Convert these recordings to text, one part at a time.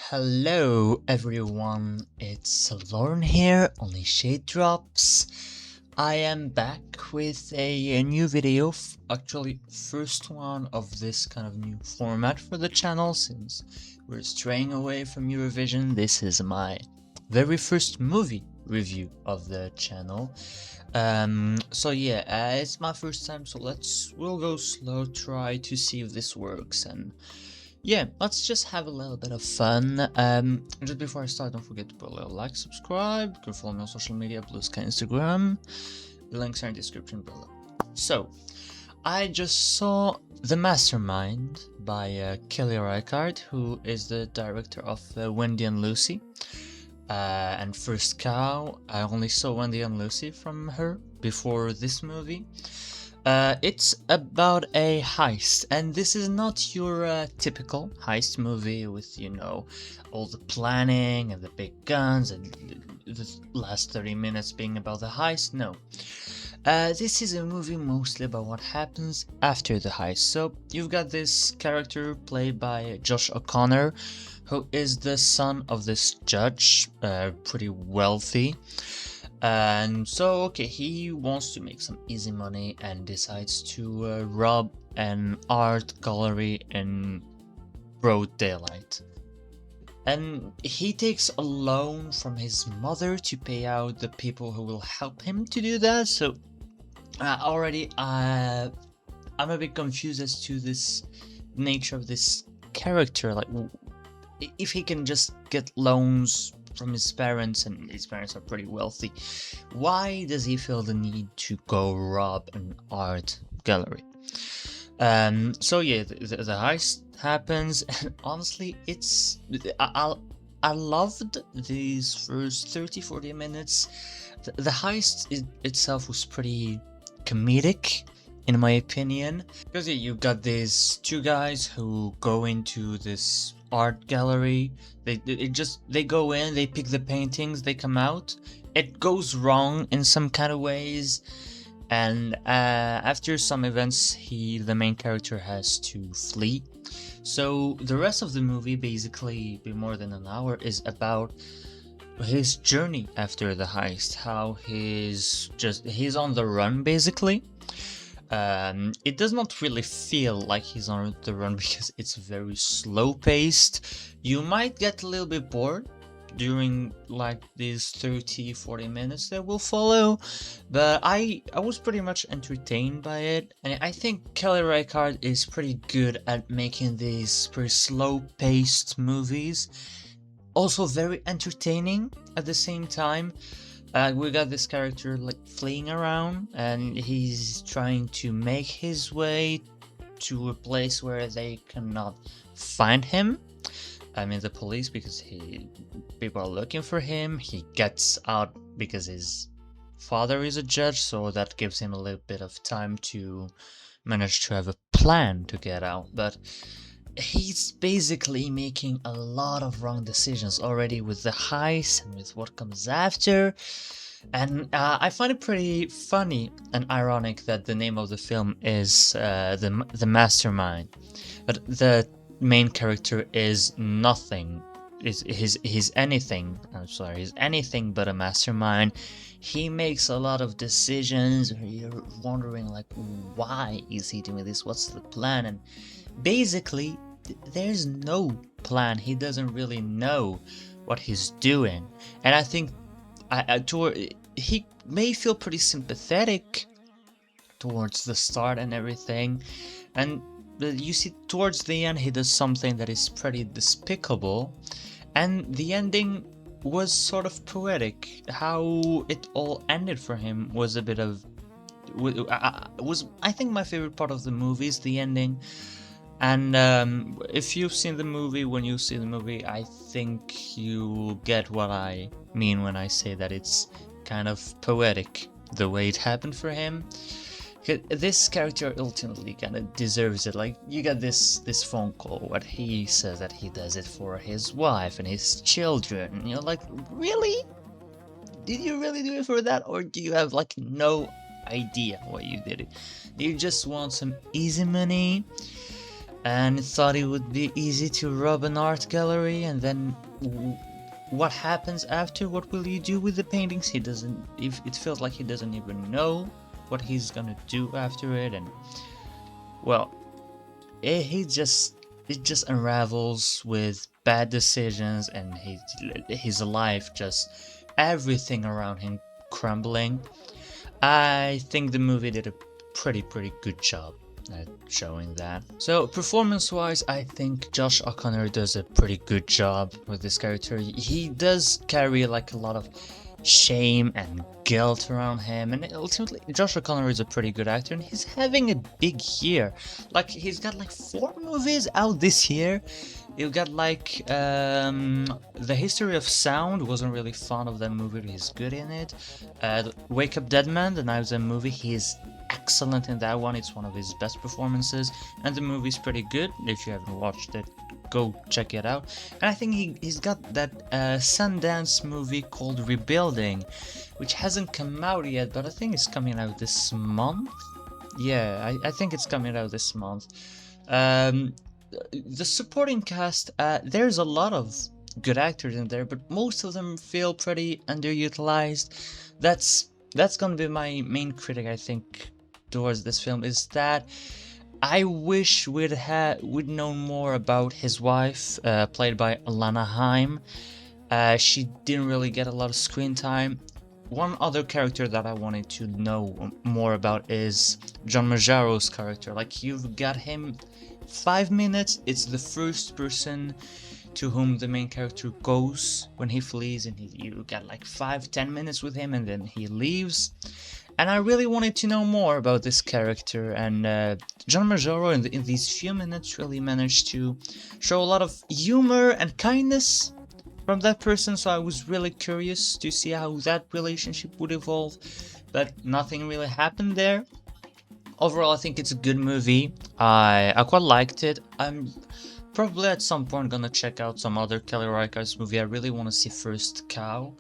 Hello everyone, it's Lauren here, only Shade Drops. I am back with a new video, actually first one of this kind of new format for the channel since we're straying away from Eurovision. This is my very first movie review of the channel. So yeah, it's my first time, so we'll go slow, try to see if this works, and yeah, let's just have a little bit of fun. Just before I start, don't forget to put a little like, subscribe. You can follow me on social media, Blue Sky, Instagram. The links are in the description below. So, I just saw The Mastermind by Kelly Reichardt, who is the director of Wendy and Lucy. And First Cow, I only saw Wendy and Lucy from her before this movie. It's about a heist, and this is not your typical heist movie with, all the planning and the big guns and the last 30 minutes being about the heist. No. This is a movie mostly about what happens after the heist. So, you've got this character played by Josh O'Connor, who is the son of this judge, pretty wealthy. And so, okay, he wants to make some easy money and decides to rob an art gallery in broad daylight. And he takes a loan from his mother to pay out the people who will help him to do that. So, I'm a bit confused as to this nature of this character. Like, if he can just get loans from his parents, and his parents are pretty wealthy, why does he feel the need to go rob an art gallery? So yeah, the heist happens, and honestly, I loved these first 30-40 minutes. The heist itself was pretty comedic, in my opinion, because yeah, you got these two guys who go into this art gallery. They go in, they pick the paintings, they come out. It goes wrong in some kind of ways, and after some events, the main character has to flee. So the rest of the movie, basically be more than an hour, is about his journey after the heist, how he's on the run basically. It does not really feel like he's on the run because it's very slow paced. You might get a little bit bored during like these 30-40 minutes that will follow, but I was pretty much entertained by it, and I think Kelly Reichardt is pretty good at making these pretty slow paced movies also very entertaining at the same time. We got this character like fleeing around, and he's trying to make his way to a place where they cannot find him. I mean the police, because people are looking for him. He gets out because his father is a judge, so that gives him a little bit of time to manage to have a plan to get out. But he's basically making a lot of wrong decisions already with the heist and with what comes after. And I find it pretty funny and ironic that the name of the film is the Mastermind, but the main character is nothing. He's anything. I'm sorry, he's anything but a mastermind. He makes a lot of decisions. You're wondering like, why is he doing this? What's the plan? And basically, there's no plan. He doesn't really know what he's doing, and I think he may feel pretty sympathetic towards the start and everything, and you see towards the end he does something that is pretty despicable, and the ending was sort of poetic. How it all ended for him was a bit of was I think my favorite part of the movie is the ending. And if you've seen the movie, when you see the movie, I think you get what I mean when I say that it's kind of poetic the way it happened for him. This character ultimately kind of deserves it. Like, you got this phone call what he says that he does it for his wife and his children, and you're like, really? Did you really do it for that, or do you have like no idea why you did it? Do you just want some easy money? and thought it would be easy to rob an art gallery, and then what happens after? What will you do with the paintings? He doesn't, if it feels like he doesn't even know what he's gonna do after it. And well, he just, it just unravels with bad decisions, and his life, just everything around him crumbling. I think the movie did a pretty good job at showing that. So performance-wise, I think Josh O'Connor does a pretty good job with this character. He does carry like a lot of shame and guilt around him, and ultimately Josh O'Connor is a pretty good actor, and he's having a big year. Like, he's got like 4 movies out this year. You got like The History of Sound, wasn't really fond of that movie, but he's good in it. Wake Up Dead Man, the Knives Out movie, he's excellent in that one. It's one of his best performances, and the movie's pretty good. If you haven't watched it, go check it out. And I think he's got that Sundance movie called Rebuilding, which hasn't come out yet, but I think it's coming out this month. Yeah, I think it's coming out this month. The supporting cast, there's a lot of good actors in there, but most of them feel pretty underutilized. That's gonna be my main critic, I think, towards this film, is that I wish we'd known more about his wife, played by Alana Haim. She didn't really get a lot of screen time. One other character that I wanted to know more about is John Majaro's character. Like, you've got him 5 minutes. It's the first person to whom the main character goes when he flees, and you got like 5-10 minutes with him, and then he leaves. And I really wanted to know more about this character, and John Majaro in these few minutes really managed to show a lot of humor and kindness from that person, so I was really curious to see how that relationship would evolve, but nothing really happened there. Overall, I think it's a good movie. I quite liked it. I'm probably at some point gonna check out some other Kelly Reichardt's movie. I really want to see First Cow.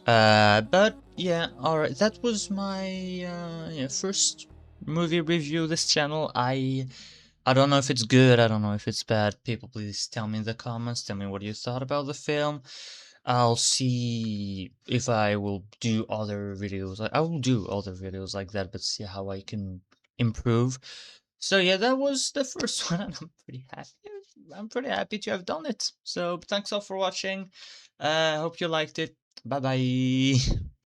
But yeah, alright, that was my first movie review of this channel. I don't know if it's good, I don't know if it's bad. People, please tell me in the comments, tell me what you thought about the film. I'll see if I will do other videos. I will do other videos like that, but see how I can improve. So yeah, that was the first one, and I'm pretty happy. I'm pretty happy to have done it. So thanks all for watching. Hope you liked it. Bye bye.